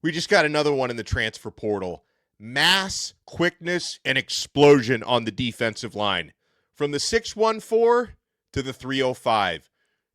We just got another one in the transfer portal. Mass, quickness, and explosion on the defensive line. From the 614 to the 305.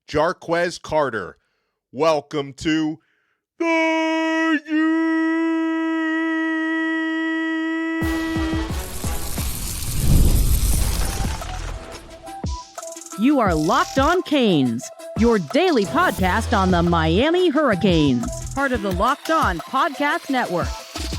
Jarquez Carter. Welcome to the U. You are Locked On Canes, your daily podcast on the Miami Hurricanes, part of the Locked On Podcast Network,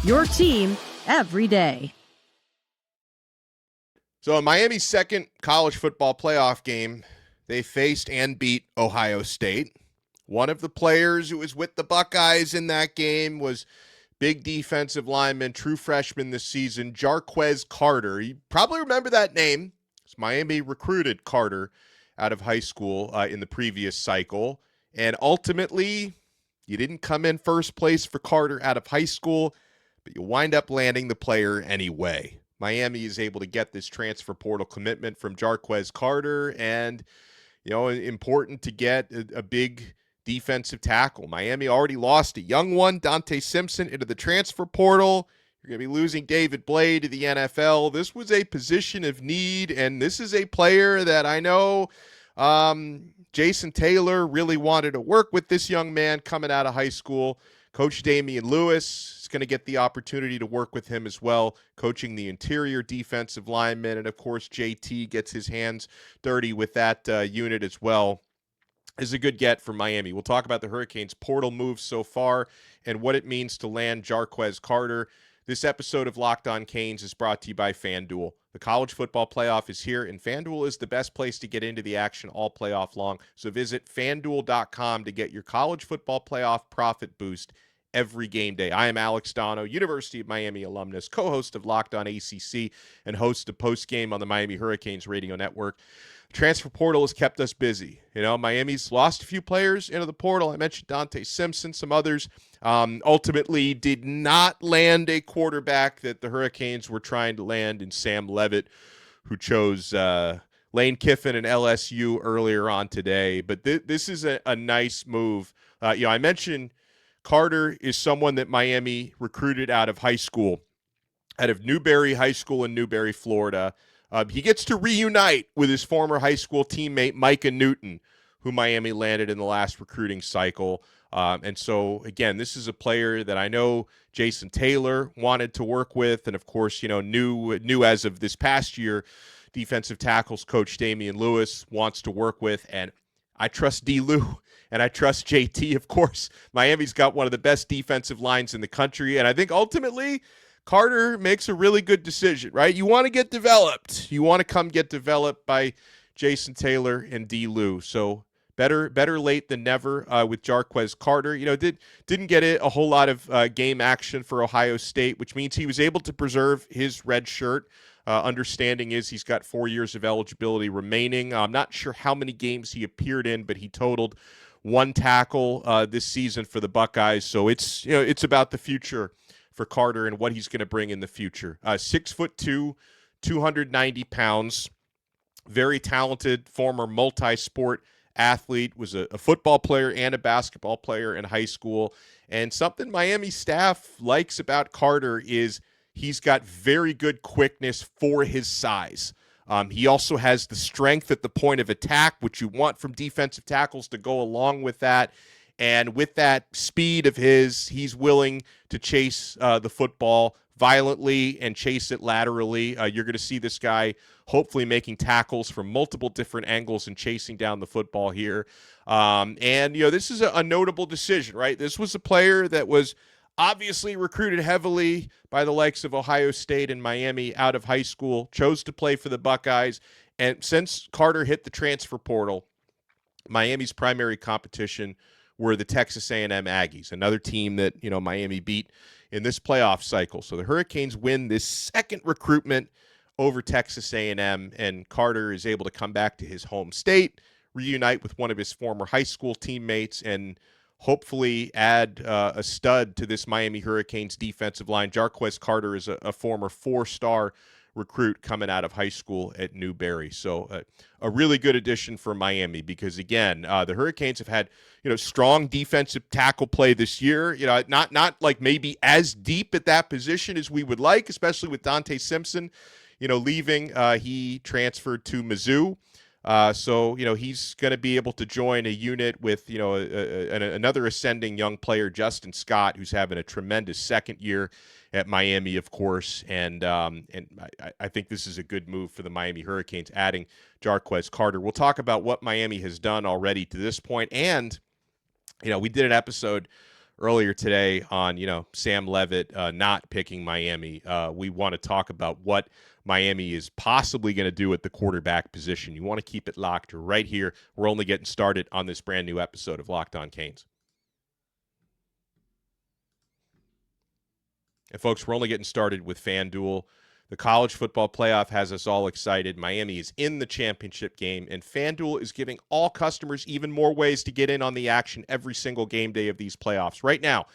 your team every day. So in Miami's second college football playoff game, they faced and beat Ohio State. One of the players who was with the Buckeyes in that game was big defensive lineman, true freshman this season, Jarquez Carter. You probably remember that name. Miami recruited Carter out of high school in the previous cycle. And ultimately, you didn't come in first place for Carter out of high school, but you wind up landing the player anyway. Miami is able to get this transfer portal commitment from Jarquez Carter, and, important to get a big defensive tackle. Miami already lost a young one, Dante Simpson, into the transfer portal. You're going to be losing David Blade to the NFL. This was a position of need, and this is a player that I know Jason Taylor really wanted to work with this young man coming out of high school. Coach Damian Lewis is going to get the opportunity to work with him as well, coaching the interior defensive linemen, and of course JT gets his hands dirty with that unit as well. Is a good get for Miami. We'll talk about the Hurricanes' portal moves so far and what it means to land Jarquez Carter. This episode of Locked On Canes is brought to you by FanDuel. The college football playoff is here, and FanDuel is the best place to get into the action all playoff long. So visit FanDuel.com to get your college football playoff profit boost every game day. I am Alex Donno, University of Miami alumnus, co-host of Locked On ACC, and host of Postgame on the Miami Hurricanes radio network. Transfer portal has kept us busy. Miami's lost a few players into the portal. I mentioned Dante Simpson, some others. Ultimately did not land a quarterback that the Hurricanes were trying to land in Sam Levitt, who chose Lane Kiffin and LSU earlier on today. But this is a nice move. I mentioned Carter is someone that Miami recruited out of high school, out of Newberry High School in Newberry, Florida. He gets to reunite with his former high school teammate, Micah Newton, who Miami landed in the last recruiting cycle. And so, again, this is a player that I know Jason Taylor wanted to work with. And, of course, knew as of this past year, defensive tackles coach Damian Lewis wants to work with. And I trust D-Lou and I trust JT, of course. Miami's got one of the best defensive lines in the country. And I think ultimately Carter makes a really good decision, right? You want to get developed. You want to come get developed by Jason Taylor and D-Lou. So better late than never with Jarquez Carter. Didn't get a whole lot of game action for Ohio State, which means he was able to preserve his red shirt. Understanding is he's got 4 years of eligibility remaining. I'm not sure how many games he appeared in, but he totaled one tackle this season for the Buckeyes. So it's about the future for Carter and what he's going to bring in the future. 6'2", 290 pounds, very talented former multi-sport athlete, was a football player and a basketball player in high school. And something Miami staff likes about Carter is he's got very good quickness for his size. He also has the strength at the point of attack, which you want from defensive tackles to go along with that. And with that speed of his, he's willing to chase the football violently and chase it laterally. You're going to see this guy hopefully making tackles from multiple different angles and chasing down the football here. This is a notable decision, right? This was a player that was obviously recruited heavily by the likes of Ohio State and Miami out of high school, chose to play for the Buckeyes. And since Carter hit the transfer portal, Miami's primary competition were the Texas A&M Aggies, another team that, Miami beat in this playoff cycle. So the Hurricanes win this second recruitment over Texas A&M, and Carter is able to come back to his home state, reunite with one of his former high school teammates, and hopefully add a stud to this Miami Hurricanes defensive line. Jarquez Carter is a former 4-star recruit coming out of high school at Newberry. So a really good addition for Miami because, again, the Hurricanes have had, strong defensive tackle play this year. Not like maybe as deep at that position as we would like, especially with Dante Simpson, leaving. He transferred to Mizzou. So he's going to be able to join a unit with, another ascending young player, Justin Scott, who's having a tremendous second year at Miami, of course. And I think this is a good move for the Miami Hurricanes, adding Jarquez Carter. We'll talk about what Miami has done already to this point. And, we did an episode earlier today on, Sam Levitt not picking Miami. We want to talk about what Miami is possibly going to do at the quarterback position. You want to keep it locked right here. We're only getting started on this brand new episode of Locked On Canes. And folks, we're only getting started with FanDuel. The college football playoff has us all excited. Miami is in the championship game, and FanDuel is giving all customers even more ways to get in on the action every single game day of these playoffs. Right now,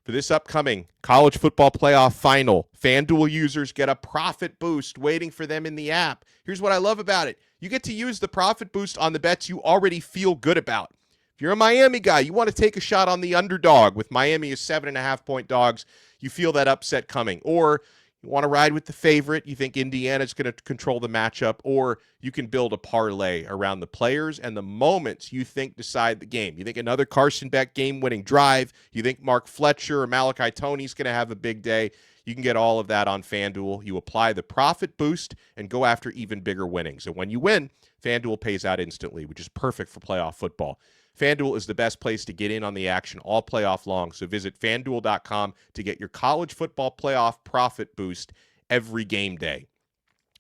for this upcoming college football playoff final, FanDuel users get a profit boost waiting for them in the app. Here's what I love about it. You get to use the profit boost on the bets you already feel good about. If you're a Miami guy, you want to take a shot on the underdog with Miami as 7.5-point dogs. You feel that upset coming. Or you want to ride with the favorite. You think Indiana's going to control the matchup, or you can build a parlay around the players and the moments you think decide the game. You think another Carson Beck game-winning drive. You think Mark Fletcher or Malachi Toney's going to have a big day. You can get all of that on FanDuel. You apply the profit boost and go after even bigger winnings. And when you win, FanDuel pays out instantly, which is perfect for playoff football. FanDuel is the best place to get in on the action all playoff long, so visit FanDuel.com to get your college football playoff profit boost every game day.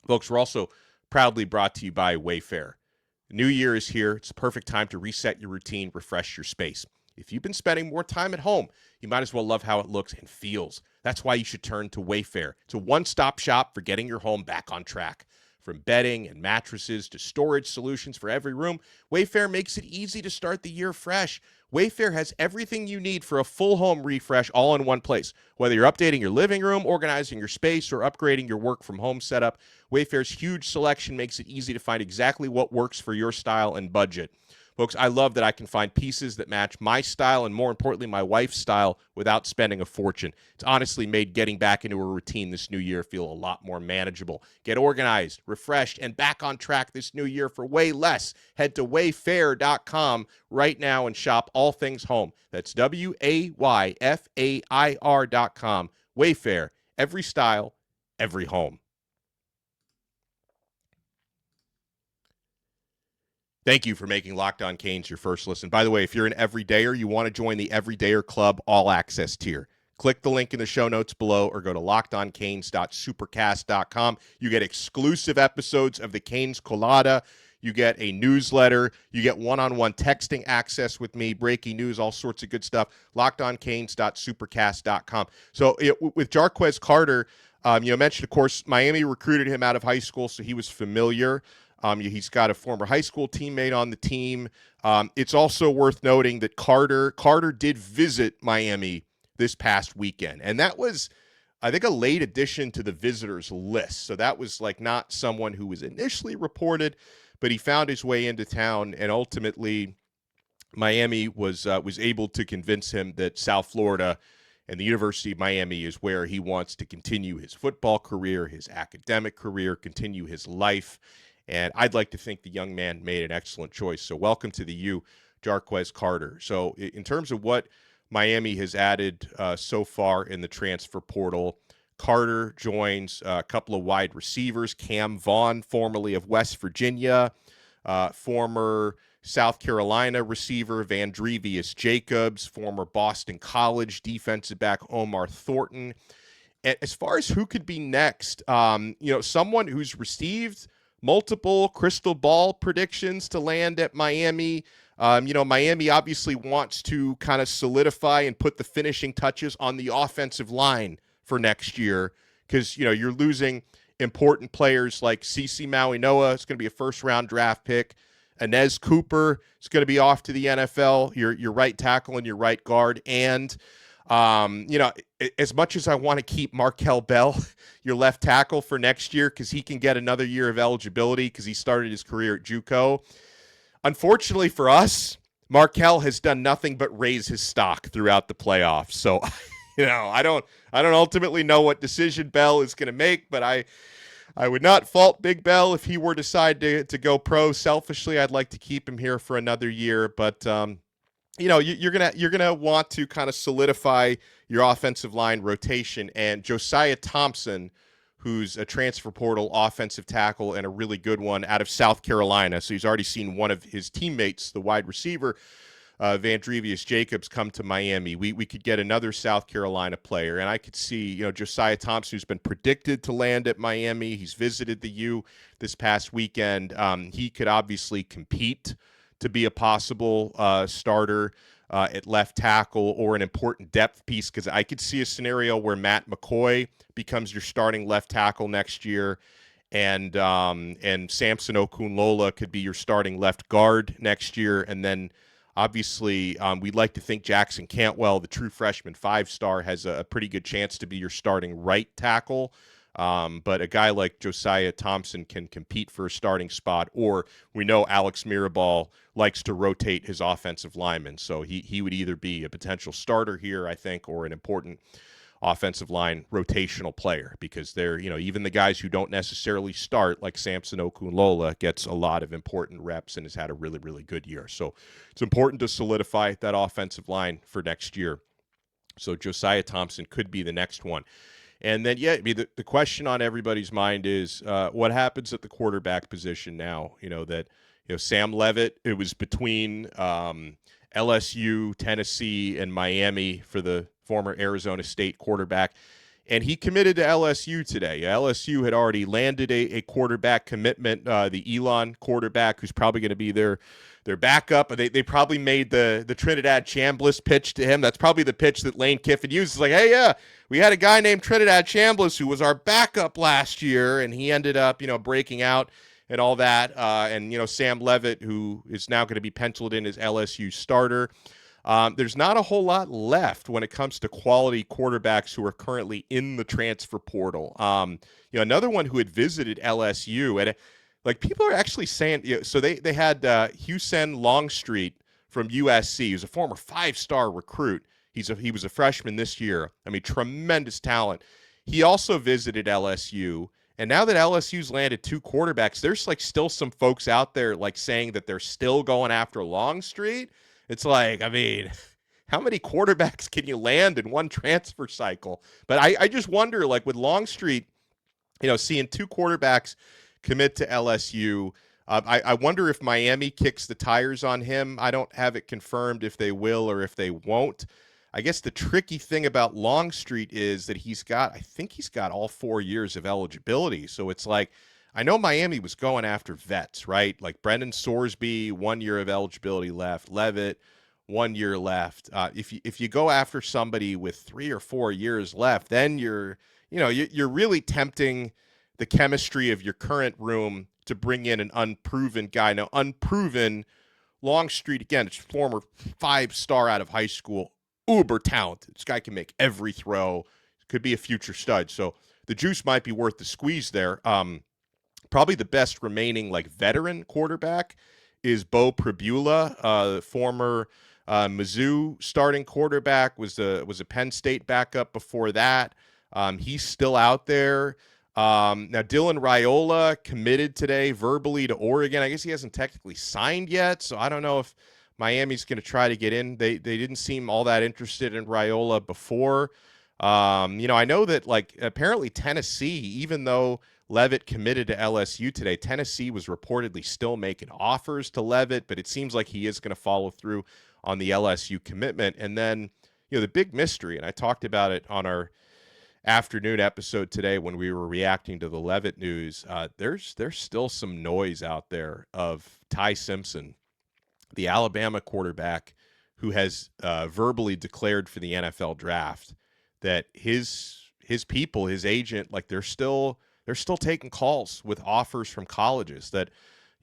Folks, we're also proudly brought to you by Wayfair. The new year is here. It's the perfect time to reset your routine, refresh your space. If you've been spending more time at home, you might as well love how it looks and feels. That's why you should turn to Wayfair. It's a one-stop shop for getting your home back on track. From bedding and mattresses to storage solutions for every room, Wayfair makes it easy to start the year fresh. Wayfair has everything you need for a full home refresh all in one place. Whether you're updating your living room, organizing your space, or upgrading your work from home setup, Wayfair's huge selection makes it easy to find exactly what works for your style and budget. Folks, I love that I can find pieces that match my style and, more importantly, my wife's style without spending a fortune. It's honestly made getting back into a routine this new year feel a lot more manageable. Get organized, refreshed, and back on track this new year for way less. Head to wayfair.com right now and shop all things home. That's WAYFAIR.com. Wayfair, every style, every home. Thank you for making Locked On Canes your first listen. By the way, if you're an everydayer, you want to join the Everydayer Club All Access tier. Click the link in the show notes below or go to lockedoncanes.supercast.com. You get exclusive episodes of the Canes Colada. You get a newsletter. You get one-on-one texting access with me, breaking news, all sorts of good stuff. lockedoncanes.supercast.com. So with Jarquez Carter, you mentioned, of course, Miami recruited him out of high school, so he was familiar. He's got a former high school teammate on the team. It's also worth noting that Carter did visit Miami this past weekend, and that was, I think, a late addition to the visitors list. So that was like not someone who was initially reported, but he found his way into town, and ultimately Miami was able to convince him that South Florida and the University of Miami is where he wants to continue his football career, his academic career, continue his life. And I'd like to think the young man made an excellent choice. So welcome to the U, Jarquez Carter. So in terms of what Miami has added so far in the transfer portal, Carter joins a couple of wide receivers. Cam Vaughn, formerly of West Virginia, former South Carolina receiver Vandrevious Jacobs, former Boston College defensive back Omar Thornton. And as far as who could be next, someone who's received multiple crystal ball predictions to land at Miami. Miami obviously wants to kind of solidify and put the finishing touches on the offensive line for next year because, you're losing important players like CeCe Maui-Noah. It's going to be a first-round draft pick. Inez Cooper is going to be off to the NFL, your right tackle and your right guard. And As much as I want to keep Markel Bell, your left tackle for next year, because he can get another year of eligibility because he started his career at JUCO. Unfortunately for us, Markel has done nothing but raise his stock throughout the playoffs. So, I don't ultimately know what decision Bell is going to make, but I would not fault Big Bell if he were to decide to go pro. Selfishly, I'd like to keep him here for another year, but you're gonna want to kind of solidify your offensive line rotation, and Josiah Thompson, who's a transfer portal offensive tackle and a really good one out of South Carolina. So he's already seen one of his teammates, the wide receiver, Vandrevious Jacobs, come to Miami. We could get another South Carolina player, and I could see, Josiah Thompson, who's been predicted to land at Miami. He's visited the U this past weekend. He could obviously compete to be a possible starter at left tackle or an important depth piece, because I could see a scenario where Matt McCoy becomes your starting left tackle next year, and Samson Okunlola could be your starting left guard next year, and then obviously we'd like to think Jackson Cantwell, the true freshman 5-star, has a pretty good chance to be your starting right tackle. But a guy like Josiah Thompson can compete for a starting spot, or we know Alex Mirabal likes to rotate his offensive linemen. So he would either be a potential starter here, I think, or an important offensive line rotational player, because they're, even the guys who don't necessarily start, like Samson Okunlola, gets a lot of important reps and has had a really, really good year. So it's important to solidify that offensive line for next year. So Josiah Thompson could be the next one. And then, the question on everybody's mind is what happens at the quarterback position now? Sam Levitt, it was between LSU, Tennessee, and Miami for the former Arizona State quarterback, and he committed to LSU today. LSU had already landed a quarterback commitment, the Elon quarterback, who's probably going to be their backup. They probably made the Trinidad Chambliss pitch to him. That's probably the pitch that Lane Kiffin uses. Like, hey, yeah, we had a guy named Trinidad Chambliss who was our backup last year, and he ended up, breaking out and all that. And Sam Levitt, who is now going to be penciled in as LSU starter. There's not a whole lot left when it comes to quality quarterbacks who are currently in the transfer portal. Another one who had visited LSU, and people are actually saying, so they had Hussein Longstreet from USC. He was a former 5-star recruit. He was a freshman this year. I mean, tremendous talent. He also visited LSU. And now that LSU's landed 2 quarterbacks, there's still some folks out there saying that they're still going after Longstreet. It's how many quarterbacks can you land in one transfer cycle? But I just wonder, with Longstreet, seeing 2 quarterbacks commit to LSU, I wonder if Miami kicks the tires on him. I don't have it confirmed if they will or if they won't. I guess the tricky thing about Longstreet is that I think he's got all 4 years of eligibility. So it's I know Miami was going after vets, right? Like Brendan Sorsby, 1 year of eligibility left. Levitt, 1 year left. If you go after somebody with 3 or 4 years left, then you're really tempting the chemistry of your current room to bring in an unproven guy. Now, unproven, Longstreet, again, it's former 5-star out of high school, uber talented. This guy can make every throw. Could be a future stud. So the juice might be worth the squeeze there. Probably the best remaining veteran quarterback is Bo Pribula, former Mizzou starting quarterback, was a Penn State backup before that. He's still out there. Now Dylan Raiola committed today verbally to Oregon. I guess he hasn't technically signed yet, so I don't know if Miami's going to try to get in. They didn't seem all that interested in Raiola before. I know that apparently Tennessee, even though Levitt committed to LSU today, Tennessee was reportedly still making offers to Levitt, but it seems like he is going to follow through on the LSU commitment. And then, the big mystery, and I talked about it on our afternoon episode today when we were reacting to the Levitt news, there's still some noise out there of Ty Simpson, the Alabama quarterback, who has verbally declared for the NFL draft that his people, his agent, they're still taking calls with offers from colleges, that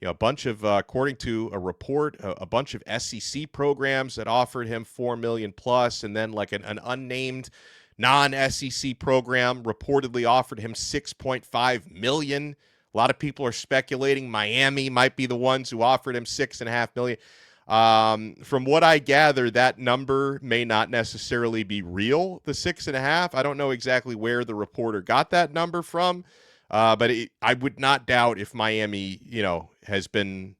a bunch of, according to a report, a bunch of SEC programs that offered him $4 million plus, and then like an unnamed non-SEC program reportedly offered him $6.5 million. A lot of people are speculating Miami might be the ones who offered him $6.5 million. From what I gather, that number may not necessarily be real, the 6.5. I don't know exactly where the reporter got that number from. But I would not doubt if Miami, has been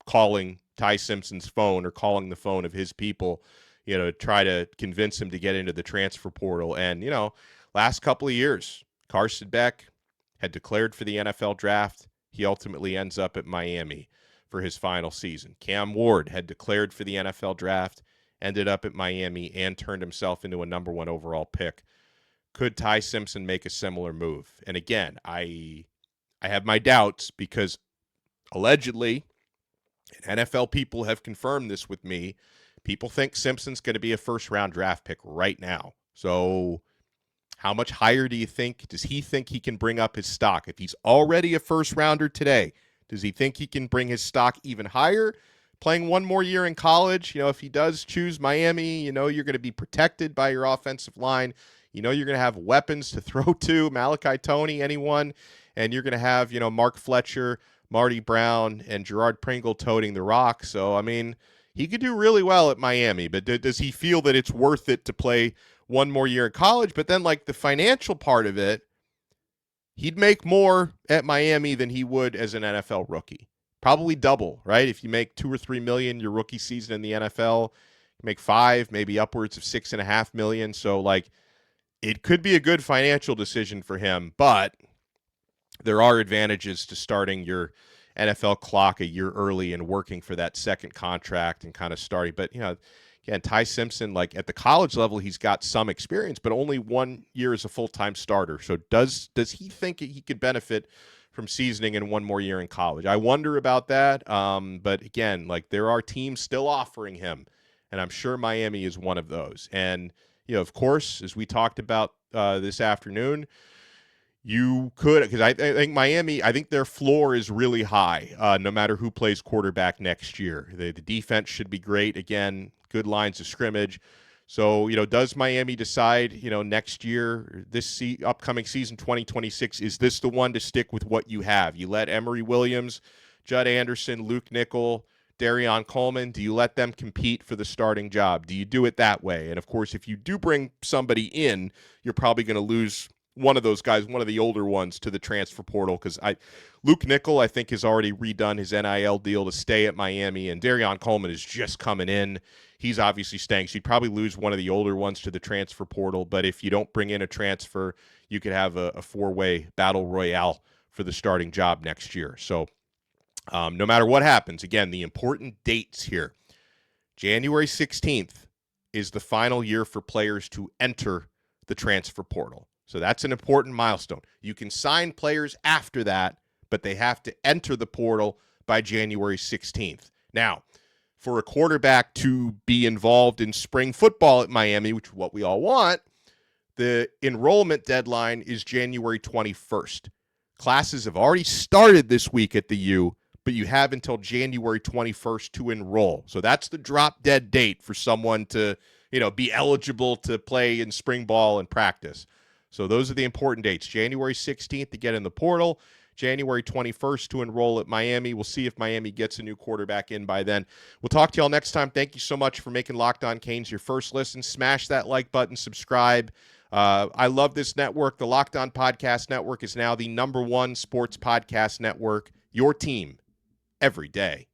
calling Ty Simpson's phone or calling the phone of his people, to try to convince him to get into the transfer portal. And, last couple of years, Carson Beck had declared for the NFL draft. He ultimately ends up at Miami for his final season. Cam Ward had declared for the NFL draft, ended up at Miami, and turned himself into a number 1 overall pick. Could Ty Simpson make a similar move? And again, I have my doubts because allegedly, and NFL people have confirmed this with me, people think Simpson's going to be a first-round draft pick right now. So how much higher do you think? Does he think he can bring up his stock? If he's already a first-rounder today, does he think he can bring his stock even higher? Playing one more year in college, if he does choose Miami, you're going to be protected by your offensive line. You're going to have weapons to throw to, Malachi Toney, anyone, and you're going to have, Mark Fletcher, Marty Brown, and Gerard Pringle toting the rock. So, he could do really well at Miami, but does he feel that it's worth it to play one more year in college? But then, like, the financial part of it, he'd make more at Miami than he would as an NFL rookie. Probably double, right? If you make $2 or $3 million your rookie season in the NFL, you make $5 million, maybe upwards of $6.5 million. So, like, it could be a good financial decision for him, but there are advantages to starting your NFL clock a year early and working for that second contract and kind of starting. But, again, Ty Simpson, like at the college level, he's got some experience, but only 1 year as a full-time starter. So does he think he could benefit from seasoning in one more year in college? I wonder about that. But again, like there are teams still offering him, and I'm sure Miami is one of those. And, of course, as we talked about this afternoon, you could, because I think Miami, I think their floor is really high, no matter who plays quarterback next year. The defense should be great. Again, good lines of scrimmage. So, does Miami decide, next year, this upcoming season, 2026, is this the one to stick with what you have? You let Emory Williams, Judd Anderson, Luke Nickel, Darion Coleman, do you let them compete for the starting job? Do you do it that way? And, of course, if you do bring somebody in, you're probably going to lose one of those guys, one of the older ones, to the transfer portal, because Luke Nickel, I think, has already redone his NIL deal to stay at Miami, and Darion Coleman is just coming in. He's obviously staying, so you'd probably lose one of the older ones to the transfer portal, but if you don't bring in a transfer, you could have a four-way battle royale for the starting job next year. So no matter what happens, again, the important dates here. January 16th is the final year for players to enter the transfer portal. So that's an important milestone. You can sign players after that, but they have to enter the portal by January 16th. Now, for a quarterback to be involved in spring football at Miami, which is what we all want, the enrollment deadline is January 21st. Classes have already started this week at the U, but you have until January 21st to enroll. So that's the drop dead date for someone to, be eligible to play in spring ball and practice. So those are the important dates. January 16th to get in the portal, January 21st to enroll at Miami. We'll see if Miami gets a new quarterback in by then. We'll talk to y'all next time. Thank you so much for making Locked On Canes your first listen. Smash that like button, subscribe. I love this network. The Locked On Podcast Network is now the #1 sports podcast network. Your team every day.